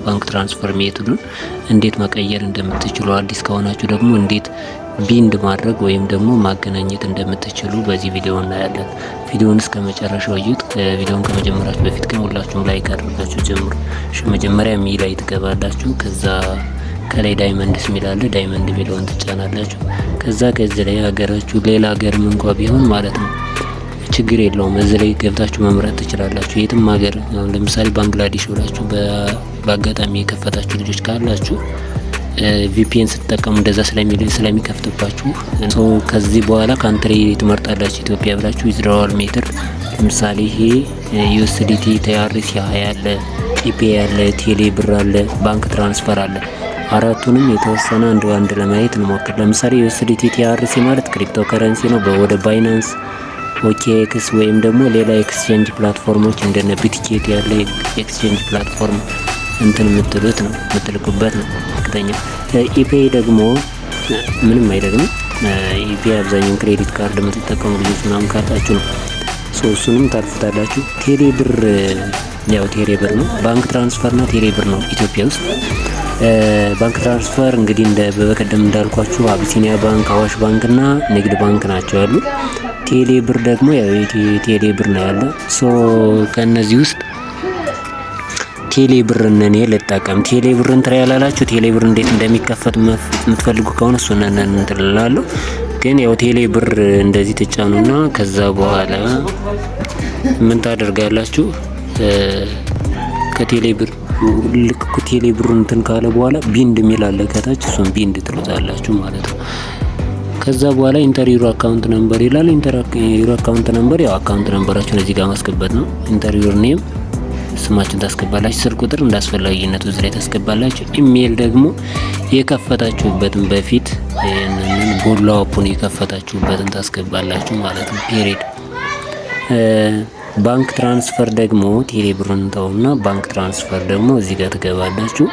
ባንክ ትራንስፈር ሜቶዱን እንዴት መቀየር እንደምትችሉ፣ አዲስ ከሆናችሁ ደግሞ እንዴት ቢንድ ማድረግ ወይም ደግሞ ማገናኘት እንደምትችሉ በዚህ ቪዲዮ እናያለን። ቪዲዮውን እስከ መጨረሻው እዩት። ቪዲዮውን ከመጀመራችሁ በፊት ግን ሁላችሁም ላይክ አድርጋችሁ ጀምሩ። መጀመሪያ ሚ ላይ ትገባላችሁ። ከዛ ከላይ ዳይመንድስ ሚላለ ዳይመንድ ሚለውን ትጫናላችሁ። ከዛ ከዚህ ላይ ሀገራችሁ ሌላ ሀገርም እንኳ ቢሆን ማለት ነው ችግር የለውም። እዚህ ላይ ገብታችሁ መምረጥ ትችላላችሁ። የትም ሀገር አሁን ለምሳሌ ባንግላዴሽ ብላችሁ በአጋጣሚ የከፈታችሁ ልጆች ካላችሁ ቪፒኤን ስትጠቀሙ እንደዛ ስለሚከፍትባችሁ ከዚህ በኋላ ካንትሪ ትመርጣላችሁ። ኢትዮጵያ ብላችሁ ዊዝድራዋል ሜትር ለምሳሌ ይሄ ዩኤስዲቲ ቲአርሲ ያለ ኢፒ ያለ ቴሌ ብር አለ ባንክ ትራንስፈር አለ። አራቱንም የተወሰነ አንድ ለማየት እንሞክር። ለምሳሌ ዩኤስዲቲ ቲአርሲ ማለት ክሪፕቶ ከረንሲ ነው። ወደ ባይናንስ ኦኬኤክስ ወይም ደግሞ ሌላ ኤክስቼንጅ ፕላትፎርሞች እንደነ ቢትጌት ያለ ኤክስቼንጅ ፕላትፎርም እንትን የምትሉት ነው የምትልኩበት ነው። እርግጠኛ ኢፔይ ደግሞ ምንም አይደግም። ኢፔይ አብዛኛውን ክሬዲት ካርድ የምትጠቀሙ ልጆች ምናምን ካላችሁ ነው። እሱንም ታርፉታላችሁ። ቴሌ ብር ያው ቴሌ ብር ነው። ባንክ ትራንስፈር እና ቴሌ ብር ነው ኢትዮጵያ ውስጥ። ባንክ ትራንስፈር እንግዲህ በቀደም እንዳልኳችሁ አቢሲኒያ ባንክ፣ አዋሽ ባንክ እና ንግድ ባንክ ናቸው ያሉ። ቴሌ ብር ደግሞ ያው ቴሌ ብር ነው ያለ። ከነዚህ ውስጥ ቴሌ ብር እኔ ልጠቀም። ቴሌ ብር እንትን ያላላችሁ ቴሌ ብር እንዴት እንደሚከፈት የምትፈልጉ ከሆነ እሱን እንትላለሁ። ግን ያው ቴሌ ብር እንደዚህ ትጫኑና ከዛ በኋላ ምን ታደርጋላችሁ? ከቴሌ ብር ልክ ቴሌ ብር እንትን ካለ በኋላ ቢንድ የሚል አለ ከታች። እሱን ቢንድ ትሉታላችሁ ማለት ነው። ከዛ በኋላ ኢንተሪዩር አካውንት ነምበር ይላል። ኢንተሪዩር አካውንት ነምበር ያው አካውንት ነምበራችሁን እዚህ ጋር ማስገባት ነው። ኢንተሪዩር ኔም ስማችሁን ታስገባላችሁ። ስልክ ቁጥር እንዳስፈላጊነቱ እዚህ ላይ ታስገባላችሁ። ኢሜል ደግሞ የከፈታችሁበትን በፊት ይሄንን ቦላ አፑን የከፈታችሁበትን ታስገባላችሁ ማለት ነው። ፔሪድ ባንክ ትራንስፈር ደግሞ ቴሌ ብርን ተውና ባንክ ትራንስፈር ደግሞ እዚህ ጋር ትገባላችሁ።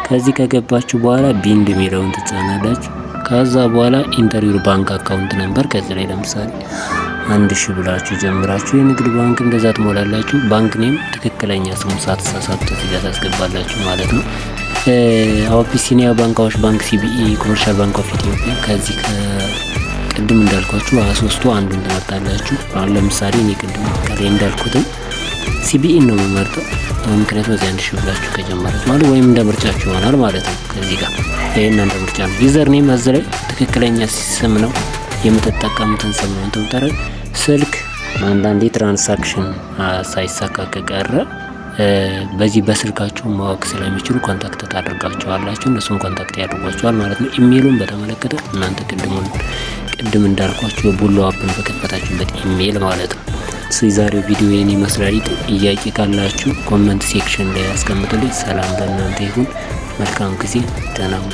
ከዚህ ከገባችሁ በኋላ ቢንድ የሚለውን ትጫናላችሁ። ከዛ በኋላ ኢንተሪዩር ባንክ አካውንት ነምበር ከዚህ ላይ ለምሳሌ 1000 ብላችሁ ጀምራችሁ የንግድ ባንክ እንደዛ ትሞላላችሁ። ባንክ ኔም ትክክለኛ ስሙ ሳትሳሳቱ እዚህ ጋር ታስገባላችሁ ማለት ነው። አቢሲኒያ ባንክ፣ አዋሽ ባንክ፣ ሲቢኢ፣ ኮመርሻል ባንክ ኦፍ ኢትዮጵያ። ከዚህ ቅድም እንዳልኳችሁ 23ቱ አንዱን ትመርጣላችሁ። አሁን ለምሳሌ እኔ ቅድም ከላይ እንዳልኩትም ሲቢኢ ነው የምመርጠው። ምክንያቱም እዚህ 1000 ብላችሁ ከጀመራችሁ ማለት ወይም እንደ ምርጫችሁ ይሆናል ማለት ነው። ከዚህ ጋር ይሄን እንደ ምርጫ ነው። ዩዘር ኔም እዚህ ላይ ትክክለኛ ስም ነው የምትጠቀሙትን ስም ነው እንትን ስልክ አንዳንዴ ትራንሳክሽን ሳይሳካ ከቀረ በዚህ በስልካችሁ ማወቅ ስለሚችሉ ኮንታክት ታደርጋቸዋላችሁ። እነሱም ኮንታክት ያደርጓቸዋል ማለት ነው። ኢሜሉን በተመለከተ እናንተ ቅድም እንዳልኳችሁ የቡሎ አፕን በከፈታችሁበት ኢሜል ማለት ነው። የዛሬው ቪዲዮ የኔ መስራሪ ጥያቄ ካላችሁ ኮመንት ሴክሽን ላይ አስቀምጡልኝ። ሰላም ለእናንተ ይሁን። መልካም ጊዜ። ደህና ሁኑ።